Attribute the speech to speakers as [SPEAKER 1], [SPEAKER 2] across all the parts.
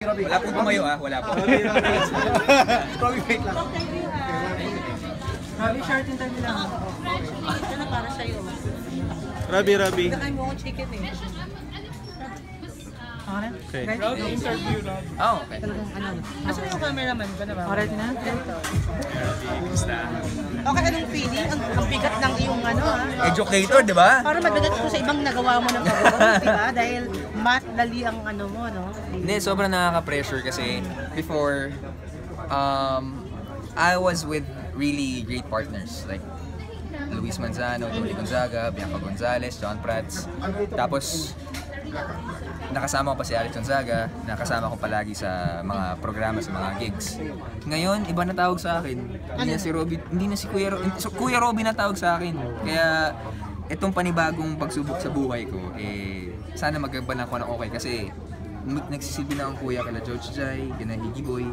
[SPEAKER 1] Wala pong tumayo wala po.
[SPEAKER 2] Robby, wait lang.
[SPEAKER 3] Robby, short interview lang.
[SPEAKER 4] Ito na para sa'yo.
[SPEAKER 2] Robby.
[SPEAKER 4] Nakain mo akong chicken eh.
[SPEAKER 2] Okay.
[SPEAKER 3] Interview na.
[SPEAKER 1] Oh, okay.
[SPEAKER 4] Talagang ano. Asa yung cameraman ba na ba?
[SPEAKER 3] Alright na?
[SPEAKER 4] Okay, anong feeling? Ang bigat ng iyong ano
[SPEAKER 1] Educator, di ba?
[SPEAKER 4] Para mabigat ko sa ibang nagawa mo ng pagod, di ba? Dahil dali ang ano mo, no?
[SPEAKER 1] Hindi, sobrang nakaka-pressure kasi before, I was with really great partners like Luis Manzano, Tony Gonzaga, Bianca Gonzalez, John Prats. Tapos, nakasama ko pa si Alex Gonzaga, nakasama ko palagi sa mga programa, sa mga gigs. Ngayon, iba na tawag sa akin. Hindi na si Robby, hindi na si Kuya Robby na tawag sa akin. Kaya, itong panibagong pagsubok sa buhay ko, sana magkabalan ko ng okay kasi nagsisilbi na ang kuya kala George Jai, kina Higgy Boy,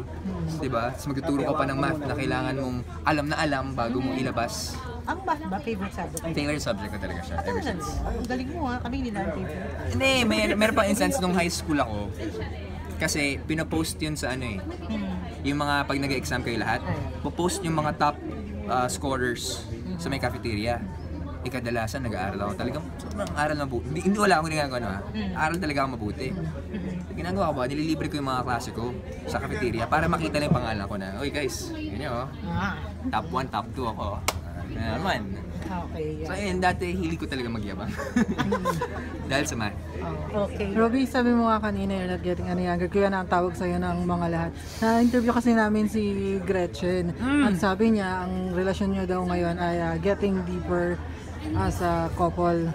[SPEAKER 1] diba? Tapos magtuturo ka pa ng math na kailangan mong alam bago mo ilabas.
[SPEAKER 4] Ang math ba favorite subject?
[SPEAKER 1] Favorite subject ko talaga siya, ever since.
[SPEAKER 4] Ang galing mo kami nila ang favorite.
[SPEAKER 1] Hindi, meron pa instance nung high school ako. Kasi pinopost yun sa ano yung mga pag nag-exam kayo lahat, popost yung mga top scorers sa may cafeteria. Kadalasan nag-aaral ako talagang sobrang aral na mabuti. Hindi wala akong ginagawa aral talaga ako mabuti. Ginagawa ko ba, nililibre ko yung mga klase ko sa cafeteria para makita lang yung pangalan ko na, "Uy guys, ganyan top 1, top 2 ako." Naman.
[SPEAKER 4] Okay.
[SPEAKER 1] So ayun, dati hilig ko talaga magyabang. Dahil sa math.
[SPEAKER 4] Okay.
[SPEAKER 3] Robby, sabi mo nga kanina you're not getting any younger, kaya na ang tawag sa'yo ng mga lahat. Na-interview kasi namin si Gretchen at sabi niya ang relasyon niyo daw ngayon ay getting deeper as a couple.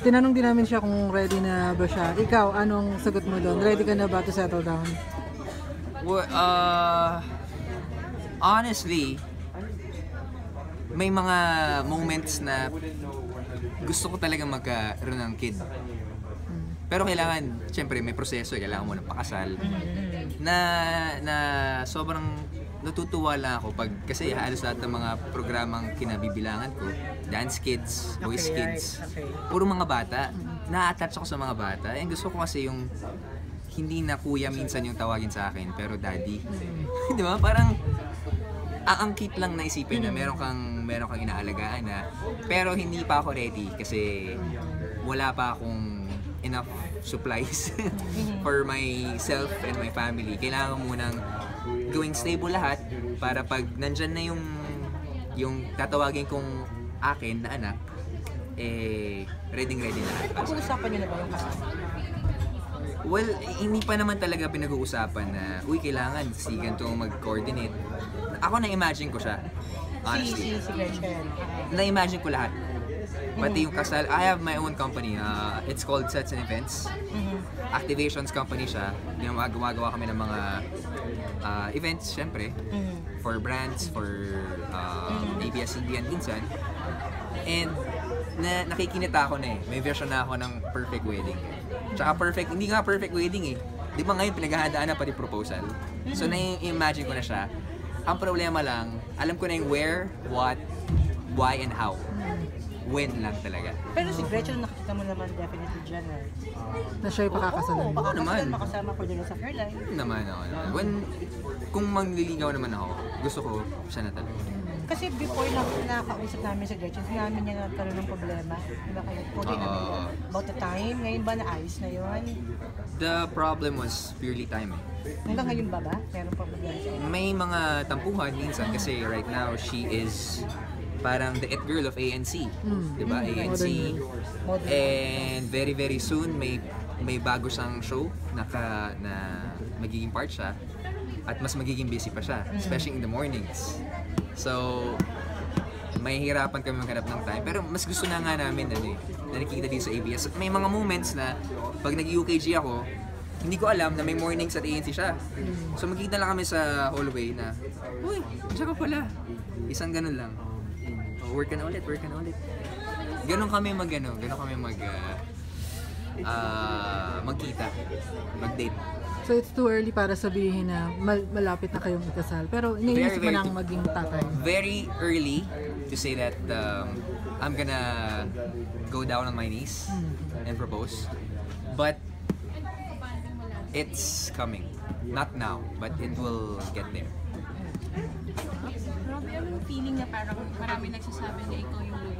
[SPEAKER 3] Tinanong din namin siya kung ready na ba siya. Ikaw, anong sagot mo doon? Ready ka na ba to settle down?
[SPEAKER 1] Well, honestly, may mga moments na gusto ko talaga magkaroon ng kid. Pero kailangan, syempre may proseso, kailangan mo ng pakasal. Na sobrang natutuwa lang ako kasi halos lahat ng mga programang kinabibilangan ko, dance kids, voice kids, puro mga bata. Na-attach ako sa mga bata. And gusto ko kasi yung hindi na kuya minsan yung tawagin sa akin, pero daddy. Di ba? Parang ang cute lang na isipin na meron kang inaalagaan na, pero hindi pa ako ready kasi wala pa akong enough supplies for myself and my family. Kailangan munang gawing stable lahat para pag nandyan na yung tatawagin kong akin na anak, ready na lahat.
[SPEAKER 4] Pag-uusapan niyo na ba yung kasal?
[SPEAKER 1] Well, hindi pa naman talaga pinag-uusapan na, uy, kailangan si ganito mag-coordinate. Ako na-imagine ko siya, honestly.
[SPEAKER 4] Si Gretchen.
[SPEAKER 1] Na-imagine ko lahat. Pati yung kasal, I have my own company. It's called Sets and Events. Activations company siya. Gumagawa kami ng mga events, syempre. For brands, for ABS-CBN minsan. And nakikinita ako na may version na ako ng perfect wedding. Tsaka perfect, hindi nga perfect wedding Di ba ngayon pinaghahandaan na pati proposal? So na-imagine ko na siya. Ang problema lang, alam ko na yung where, what, why, and how. When lang talaga.
[SPEAKER 4] Pero si Gretchen, nakita mo naman definitely dyan
[SPEAKER 3] Na siya'y pakakasalan.
[SPEAKER 4] Oo, baka
[SPEAKER 1] naman.
[SPEAKER 4] makasama for the rest of her life.
[SPEAKER 1] Naman ako. Kung mangliligaw naman ako, gusto ko siya na talaga.
[SPEAKER 4] Kasi before nakakausap namin si Gretchen, sinabi niya na nagkaroon ng problema. Diba kayo? About the time, ngayon ba naayos na yun?
[SPEAKER 1] The problem was purely time.
[SPEAKER 4] Hanggang ngayon ba? Meron pa problema siya?
[SPEAKER 1] May mga tampuhan minsan kasi right now she is parang the it girl of ANC. Diba? ANC. And very very soon may bago siyang show na magiging part siya at mas magiging busy pa siya, especially in the mornings. So, may hirapan kami maghanap ng time. Pero mas gusto na nga namin na nakikita din sa ABS. May mga moments na pag nag-UKG ako, hindi ko alam na may mornings at ANC siya. So magkita lang kami sa hallway na, uy, siya ka pala. Isang ganun lang. Work ka na ulit. Ganun kami magkita, mag-date.
[SPEAKER 3] So it's too early para sabihin na malapit na kayong ikasal. Pero iniisip mo nang maging tatay.
[SPEAKER 1] Very early to say that I'm gonna go down on my knees and propose. But it's coming. Not now, but it will get there.
[SPEAKER 5] Robby, ano yung feeling na parang marami nagsasabi na ikaw yung Luis